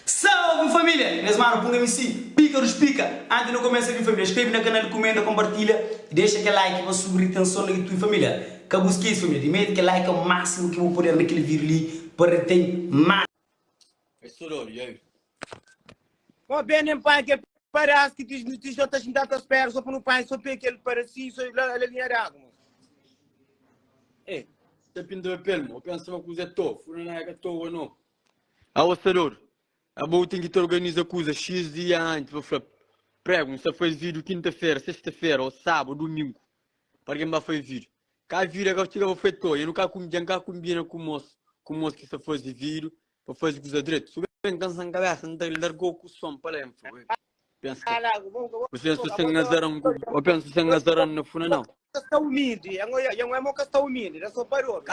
Salve família! Nesse mano, punga MC, pica dos pica. Antes de não começar aqui família, inscreve no canal, comenta, compartilha e deixa aquele like para subir a tensão aqui tua família. Acabou isso família, de meio que like é o máximo que eu vou poder naquele vídeo ali para ter mais. E aí? Ó, bem, em pai, que parece que tu já estás sentado à espera, só para não pai, só para aquele para si, só a linha de água. É, você pintou o pelo, eu penso uma coisa toa, fui na época toa não. Ah, o senhor, a boa tem que te organizar coisa X dia antes, vou falar, prego, se faz vídeo quinta-feira, sexta-feira, ou sábado, domingo, para quem vai fazer vídeo. Cá vídeo agora chega a feito, eu nunca combina com o moço que se faz vídeo, para fazer coisa direito. Se bem cansa a cabeça, não tem largou com o som para lembro, penso que... Eu penso sem azarão no fundo, não. Está humilde, não é uma que está humilde, é só parou.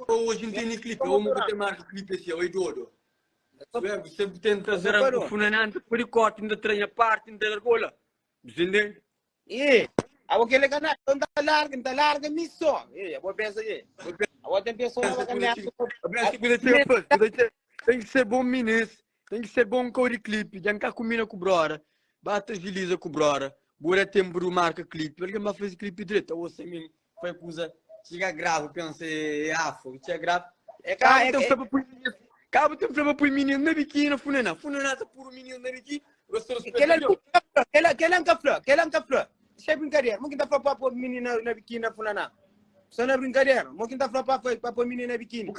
Hoje não tem nem clipe, eu vou ter mais clipe assim, eu idoso. Você tenta azarão no fundo, não, por enquanto ainda tem a parte, ainda largola. Entendeu? E, aquele canal, não está larga, me só. Eu vou pensar aí. Agora tem pessoas que tem que ser bom ministro, tem que ser bom com o clipe, já não combina com o brora, bate agiliza com o brora, agora tem por marca clipe, porque não faz clipe direito, ou assim, foi coisa, chega grave, pensa, afo, chega grave, cabo tem problema para o menino na biquíni, funena tá por o menino na biquíni, aquele flor, isso é brincadeira, não está falando para o menino na biquíni, na funana. Isso não é brincadeira, não está falando para o menino na biquíni.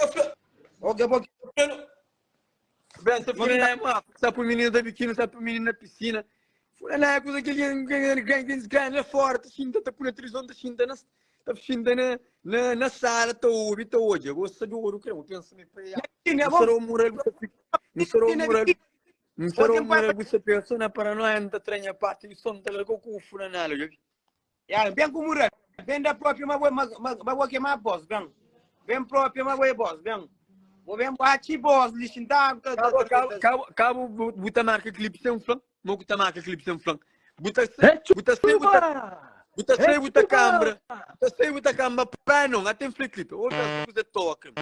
Bem, se for está para o menino da biquíni, está para o menino na piscina. Foi na coisa que ele ganha fora, está por a televisão, está na sala, está hoje. Eu gosto de ouro, eu penso me para não será o moral, não será o moral, você pensa na paranoia, não treina a parte de som, está lá com o furanalo. Bem como moral, bem da própria, mas que mais boss, bem própria, mas boss, bem. Vou ver bate boss, listintar. Cabo, buta marca clipe sem flanco, não buta marca clipe sem flanco. Buta câmera, buta câmera, para não, até clipe. Outra coisa toca.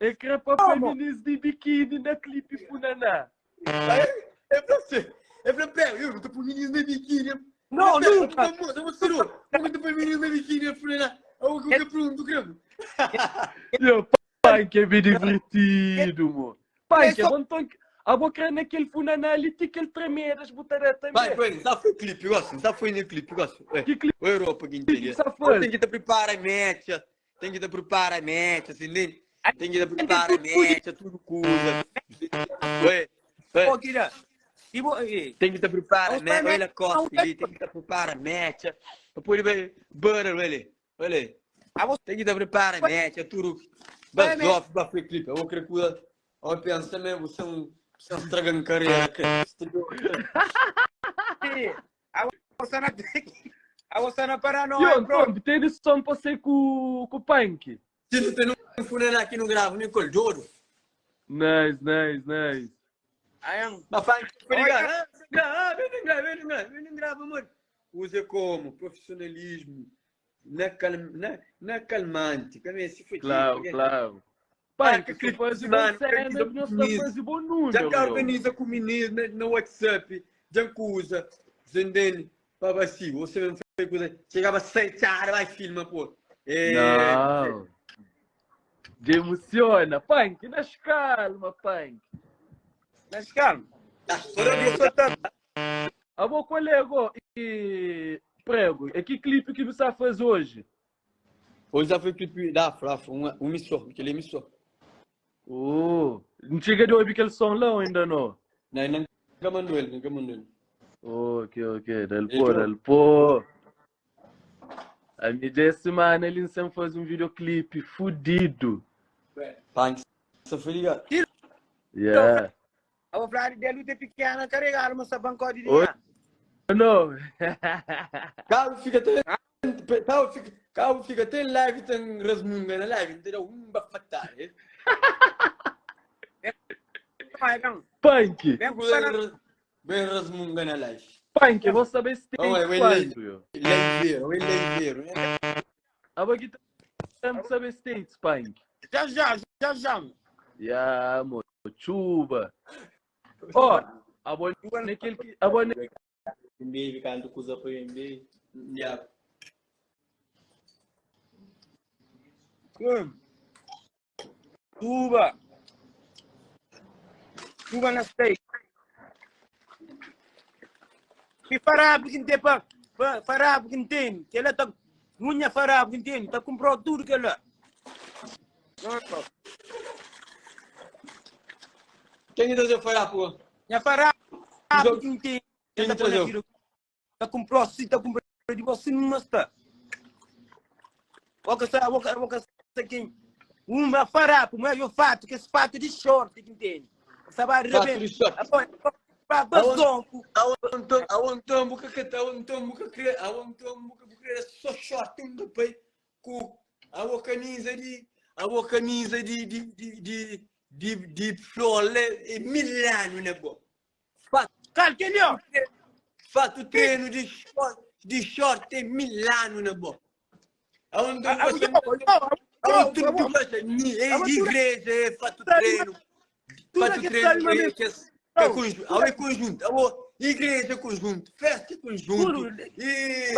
É que era para femininos de biquíni na clipe funaná. É para você, eu não estou por meninos de biquíni. Não, nunca. Eu vou ser outro, não estou por meninos de biquíni, funaná. Eu que pergunto, creme. Pai, que é bem divertido, mo. Pai, que é bom tom. A boca naquele funaná ali, tem aquele tremeras, botará também. Vai, já foi clipe, gosto, já foi no clipe, gosto. Que clipe? O Europa, que entende. Tem que te preparar a mete, assim, tem que te preparar a mete, tudo coisa. Tem que te preparar a mete, olha a costa ali, tem que te preparar a mete. Depois vai, bora, olha. Tem que te preparar a mete, tudo. Mas já foi clipe, eu creio que eu penso também, você é um estragando carreira, A você não para não. Pronto, tem esse som para ser com o punk. Se não tem um funeral aqui no gravo, nem com o Joro. Nice. Mas faz que ligar. Vem grava, amor. Usa como profissionalismo, não é calmante. Claro. Pai, que faz uma cena, não está fazendo bom número. Já organiza com o menino no WhatsApp, já usa, entende? Para assim, você não fez coisa. Chegava a 7 horas, vai filma, pô. Não. De emociona. Punk, nas calma, Punk. Nas calma. A meu colega, e prego, é que clipe que você faz hoje? Hoje já foi clipe da Afro, um emissor, aquele emissor. Não chega de ouvir aquele som lá ainda não? Não, nunca mandou ele. Ok, del pô. A minha dessa semana ele sempre faz um videoclipe fudido. Punk, só foi ligado. Yeah. A vou falar dele de pequena, carregar uma sabancó de dinheiro. Não. Carro fica até live, tem resmunga na live, entendeu? Bafatar. Punk. Bem resmunga na live. Punk, vou saber se tem quanto. Leiveiro. A bagulho tem que saber se tem, Punk. Já. Yeah, mo, chuva. Oh, abone aquele que. Abone. Baby, canto coisa para baby. Yeah. Tuba. Tuba na steak. E fará porque tem fará porque tem. Que ela tá munha fará porque tem. Tá comprou tudo que ela. Quem então foi lá, pô? Já fará porque tem. Quem trazeu? Tá comprou sim, tá comprou de você não está. Boca quem uma fará, como é o fato que esse fato de short que tem. Sabe Fato de short. Para bazonco. Awon buka só short um depois com a camisa de flore e Milano né bom. Calquinho. Fato treino de short e Milano né bom. Awon igreja fato treino. Fato treino que é conjunto, igreja conjunto, festa conjunto, e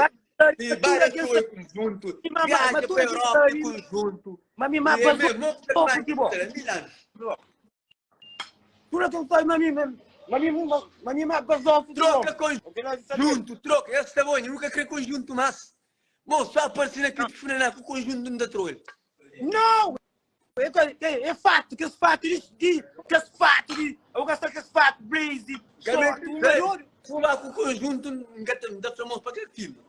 barato é conjunto, viagem para Europa é conjunto. Mami, mas futebol. Tudo que faz mami, mas bazou futebol. Troca conjunto, troca. Essa é boa, nunca queria conjunto, mas só aparecendo aqui de funerar com o conjunto da trolha. Não! É fato, que esse fato de eu gosto que esse fato, blaze, short, Fumar com o conjunto, não dá famoso para aquele filme.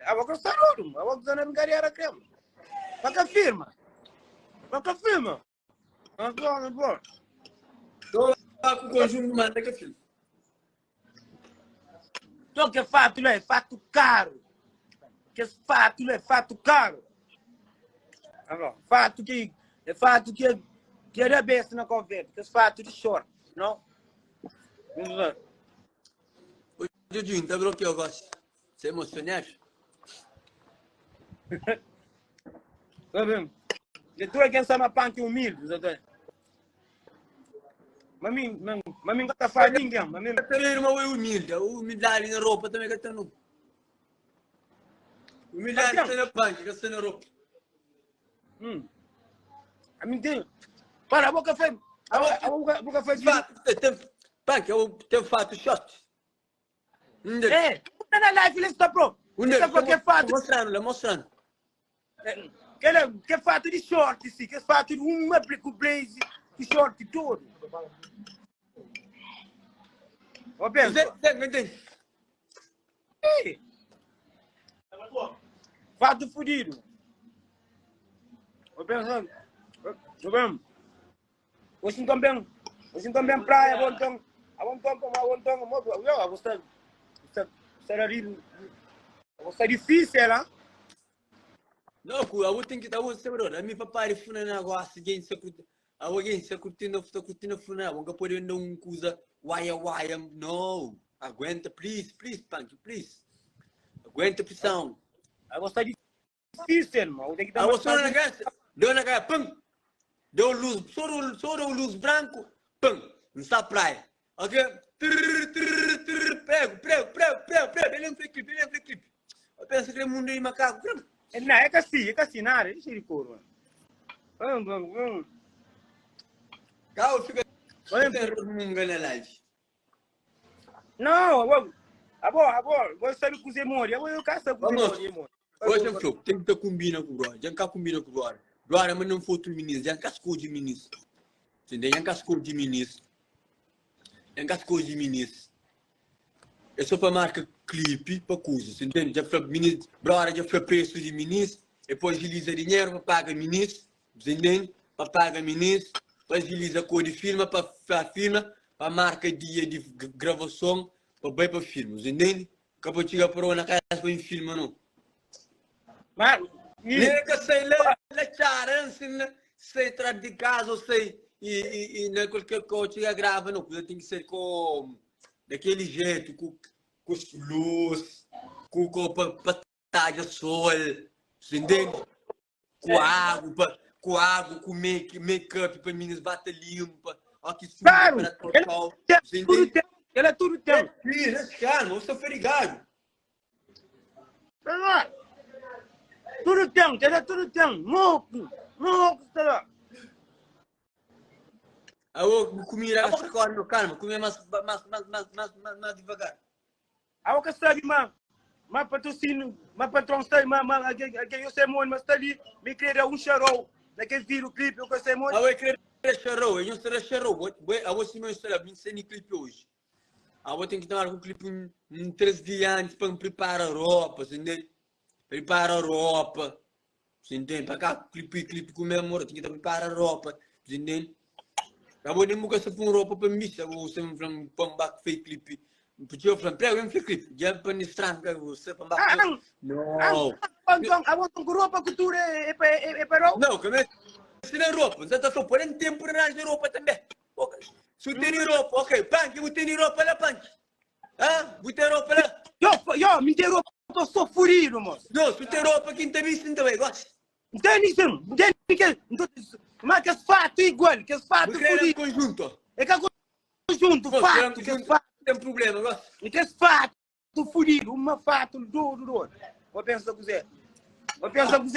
eu vou gostar de eu vou gostar de me ganhar a crema. Para que firma? Agora. Fumar com o conjunto, manda aquele filme. Só que é fato caro. Que esse fato é fato caro. Agora, fato que é besta na conversa, que esse fato de short, não? O Judinho, tá bloqueado, eu gosto. Você é emocionado? Tá vendo? E tu é quem sabe a punk humilde, sabe? Mami, não tá fazendo ninguém, mami. Também uma humilde, humildade na roupa também que tá no. Humildade está na punk, que está na roupa. A mim tem. Para, a boca foi. A boca foi. Punk, tem fato short. É, na live ele está pro. Está pro que fato. Mostrando. Que fato de short, sim. Que fato de uma blaze de short todo. Ó, pensa. Fato fudido. Ó, pensando. Ó, vamos. Hoje também praia, eu gostei difícil, lá. Não, eu tenho que estar você, bro. A minha papai funa negócio, alguém se curtindo funa, vou poder dar coisa waia, não. Aguenta, please, punk, please. Aguenta pressão. Eu gostei difícil, irmão. Eu tenho que dar uma deu na cara, pum. Deu luz, só luz branco, pum. Não está praia. Ok? Prego. Ele é um clipe. Eu penso que é mundo de macaco. Não, é assim, nada. Deixa ele cor, mano. Calma, fica. Na live. Não, agora, vou saber cozer molho. Eu quero saber cozer molho. Hoje é show, tem que combinar com o Dora. Já combina com o Dora. Dora, mas não foi outro ministro, já cascou de ministro. Entendeu? Já cascou de ministro. É só para marcar clipe, para coisas, entende? Já foi ministro, Dora já foi preço de ministro, depois agiliza dinheiro para pagar ministro, entende? Para pagar ministro, depois agiliza a cor de firma para firma, para marca dia de gravação, para bem para filmes, entende? Acabou de chegar para uma casa para em filme, não. Mas, nega sei lá, sei tratar de casa, sei e não é qualquer coisa que grava, não, tem que ser com daquele jeito, com luz, com batalha sol, entende? Com água, com make-up para meninas bater limpa, aqui sim, Claro! para total. Tudo tem. Ele é tudo tem. Calma, você foi ligado. Tudo tem, ele é tudo tem. Moco, sei lá. Eu comi a sacola no calma, comi mais devagar. A boca sabe, mas patrocínio, mas patrão está, mas eu sei muito, mas está ali, me queria charol, daquele vídeo clipe, eu sei muito. Eu queria charol, eu não sei charol, eu vou sim meu história, me sei clipe hoje. Eu tenho que tomar um clipe 3 dias antes para me preparar a roupa, entendeu? Preparar a roupa, entende? Para cá, clipe comemora, tem que preparar a roupa, entende? Eu vou nem me gastar com roupa para mim, eu vou sempre para um back fake clipe. Porque eu falei, prego, eu fake clipe, já para me estrancar, você para um back. Não. A outra roupa cultura é para Não, como é que é roupa? Você está só porém tempo de roupa também. Se tem roupa, ok, punk, vou ter roupa lá, punk. Ah, vou ter roupa lá. Eu, me tem roupa, eu sou furido, moço. Não, se tem roupa aqui, não tem visto, não gosta. Entende isso? Entende que... Mas que é fato igual, que é fato furido. Conjunto. É que é conjunto, fato, que é fato. Não tem problema, gosta. E que é fato furido, uma fato do. Vou pensar com você.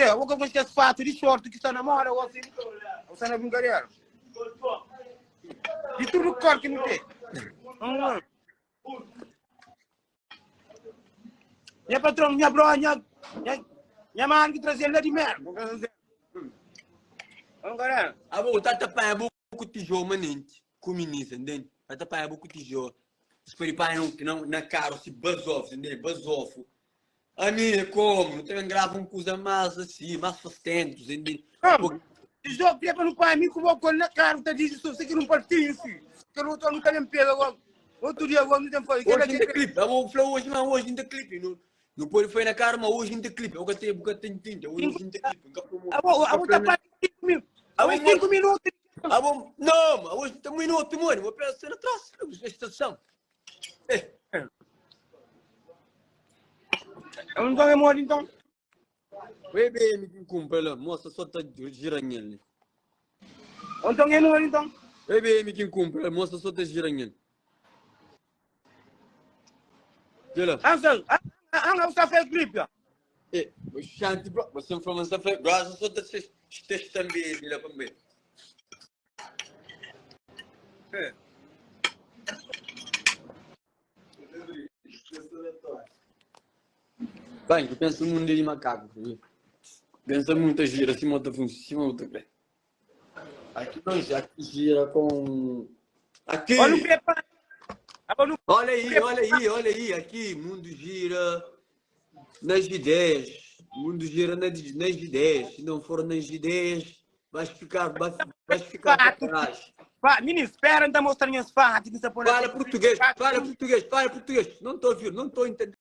Eu vou com esse fato de short que está na mora, ou assim. Ou está na Bulgária. E tudo cor que não tem. Minha patrão, minha bro, minha mãe que trazia ele de merda. Agora, a vou tá tapando a boca com tijolo, manente. Com menina, entende? Tá tapando a boca com tijolo. Espere para não na cara, se basof, entende? Basof. A minha como, não tem grava coisa mais assim, mais sustento, entende? Tijolo que é para não pai, me colocou na cara, tá dizendo isso, você que não partiu, filho. Que eu não estou nunca nem pelo agora. Outro dia agora não tem foi. Hoje ainda clipe, eu vou falar hoje, mas hoje ainda clipe. Não pode foi na cara, mas hoje ainda clipe. Eu tenho tinta, hoje ainda clipe. Eu vou tapar 5 minutos. Não, hoje tem 1 minuto, mano. Vou pensar atrás, na estação. Eu não estou morto então. Bebê, me compra lá, moça, só tá girando ele. Então eu não então. Bebê, me compra, moça, só tá girando. Olha lá. Anga, você fez clipe, ó. O Shanti, bro, você foi uma safra, graças a Deus, vocês também, lá para mim. Bem, eu penso no mundo de macaco, pensa muito gira, acima da função, outra. Aqui não, aqui gira com... Aqui! Olha aí, aqui, mundo gira nas ideias, mundo gira nas ideias, se não for nas ideias, vais ficar para trás. Menino, espera, ainda mostrar minhas fatos. Fala português, não estou a ouvir, não estou entendendo.